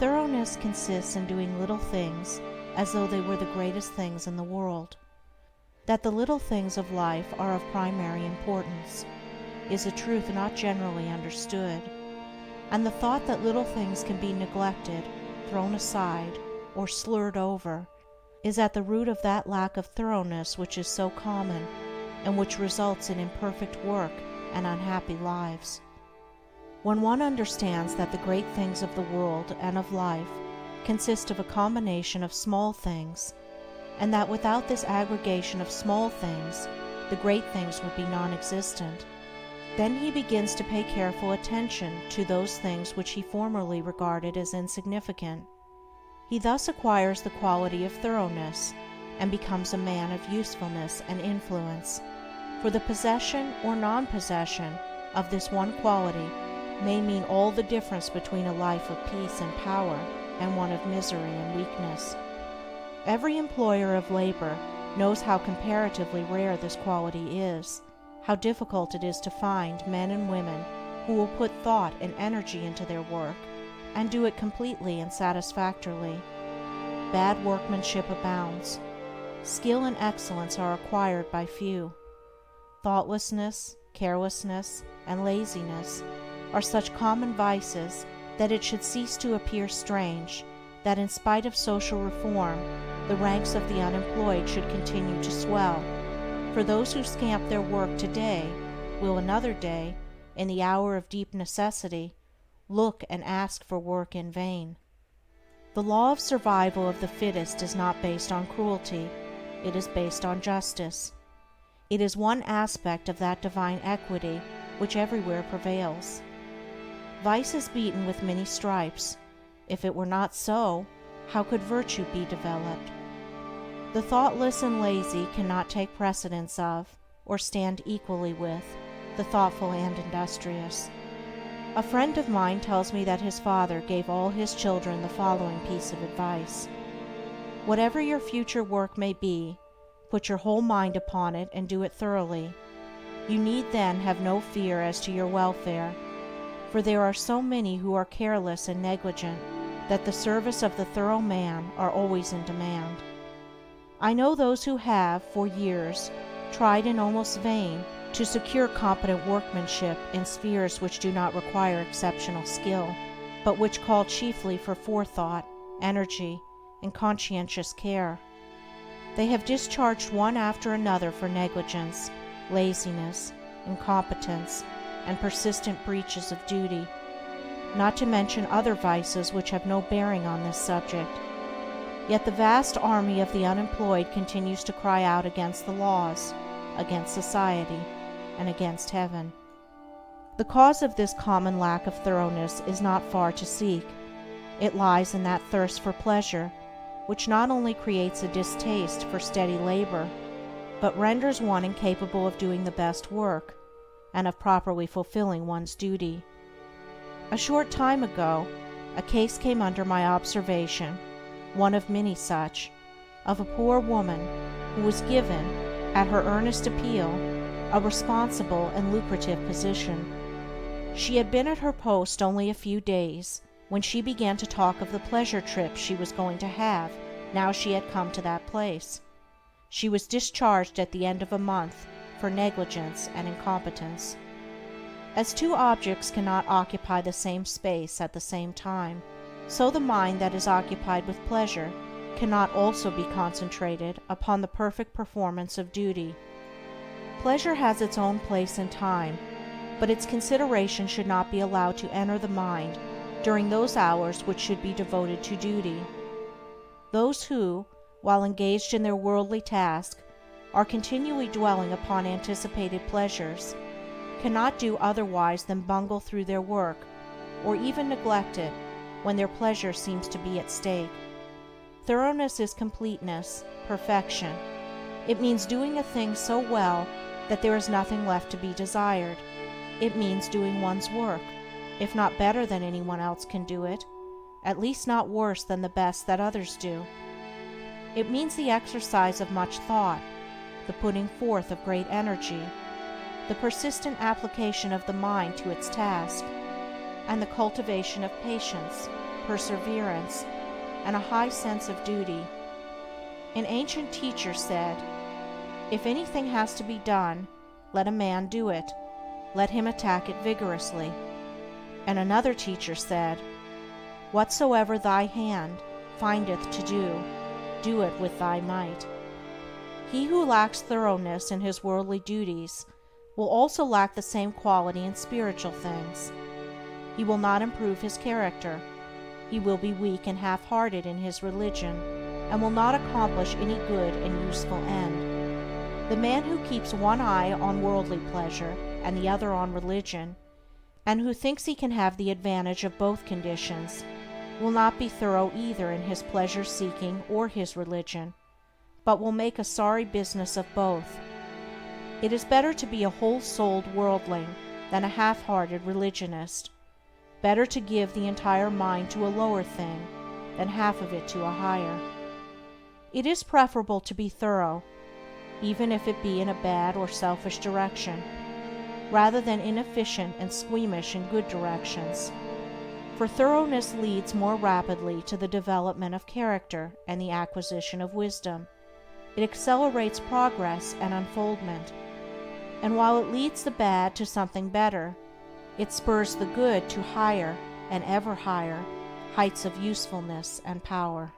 Thoroughness consists in doing little things as though they were the greatest things in the world. That the little things of life are of primary importance is a truth not generally understood, and the thought that little things can be neglected, thrown aside, or slurred over is at the root of that lack of thoroughness which is so common and which results in imperfect work and unhappy lives. When one understands that the great things of the world and of life consist of a combination of small things, and that without this aggregation of small things the great things would be non-existent, then he begins to pay careful attention to those things which he formerly regarded as insignificant. He thus acquires the quality of thoroughness and becomes a man of usefulness and influence, for the possession or non-possession of this one quality may mean all the difference between a life of peace and power and one of misery and weakness. Every employer of labor knows how comparatively rare this quality is, how difficult it is to find men and women who will put thought and energy into their work and do it completely and satisfactorily. Bad workmanship abounds. Skill and excellence are acquired by few. Thoughtlessness, carelessness, and laziness are such common vices that it should cease to appear strange that in spite of social reform the ranks of the unemployed should continue to swell, for those who scamp their work today will another day, in the hour of deep necessity, look and ask for work in vain. The law of survival of the fittest is not based on cruelty, it is based on justice. It is one aspect of that divine equity which everywhere prevails. Vice is beaten with many stripes. If it were not so, how could virtue be developed? The thoughtless and lazy cannot take precedence of, or stand equally with, the thoughtful and industrious. A friend of mine tells me that his father gave all his children the following piece of advice: whatever your future work may be, put your whole mind upon it and do it thoroughly. You need then have no fear as to your welfare, for there are so many who are careless and negligent that the service of the thorough man are always in demand. I know those who have, for years, tried in almost vain to secure competent workmanship in spheres which do not require exceptional skill, but which call chiefly for forethought, energy, and conscientious care. They have discharged one after another for negligence, laziness, incompetence, and persistent breaches of duty, not to mention other vices which have no bearing on this subject. Yet the vast army of the unemployed continues to cry out against the laws, against society, and against heaven. The cause of this common lack of thoroughness is not far to seek. It lies in that thirst for pleasure, which not only creates a distaste for steady labor, but renders one incapable of doing the best work, and of properly fulfilling one's duty. A short time ago, a case came under my observation, one of many such, of a poor woman who was given, at her earnest appeal, a responsible and lucrative position. She had been at her post only a few days when she began to talk of the pleasure trip she was going to have now she had come to that place. She was discharged at the end of a month for negligence and incompetence. As two objects cannot occupy the same space at the same time, so the mind that is occupied with pleasure cannot also be concentrated upon the perfect performance of duty. Pleasure has its own place and time, but its consideration should not be allowed to enter the mind during those hours which should be devoted to duty. Those who, while engaged in their worldly task, are continually dwelling upon anticipated pleasures, cannot do otherwise than bungle through their work, or even neglect it when their pleasure seems to be at stake. Thoroughness is completeness, perfection. It means doing a thing so well that there is nothing left to be desired. It means doing one's work, if not better than anyone else can do it, at least not worse than the best that others do. It means the exercise of much thought, the putting forth of great energy, the persistent application of the mind to its task, and the cultivation of patience, perseverance, and a high sense of duty. An ancient teacher said, "If anything has to be done, let a man do it. Let him attack it vigorously." And another teacher said, "Whatsoever thy hand findeth to do, do it with thy might." He who lacks thoroughness in his worldly duties will also lack the same quality in spiritual things. He will not improve his character. He will be weak and half-hearted in his religion, and will not accomplish any good and useful end. The man who keeps one eye on worldly pleasure and the other on religion, and who thinks he can have the advantage of both conditions, will not be thorough either in his pleasure-seeking or his religion, but will make a sorry business of both. It is better to be a whole-souled worldling than a half-hearted religionist. Better to give the entire mind to a lower thing than half of it to a higher. It is preferable to be thorough, even if it be in a bad or selfish direction, rather than inefficient and squeamish in good directions. For thoroughness leads more rapidly to the development of character and the acquisition of wisdom. It accelerates progress and unfoldment, and while it leads the bad to something better, it spurs the good to higher and ever higher heights of usefulness and power.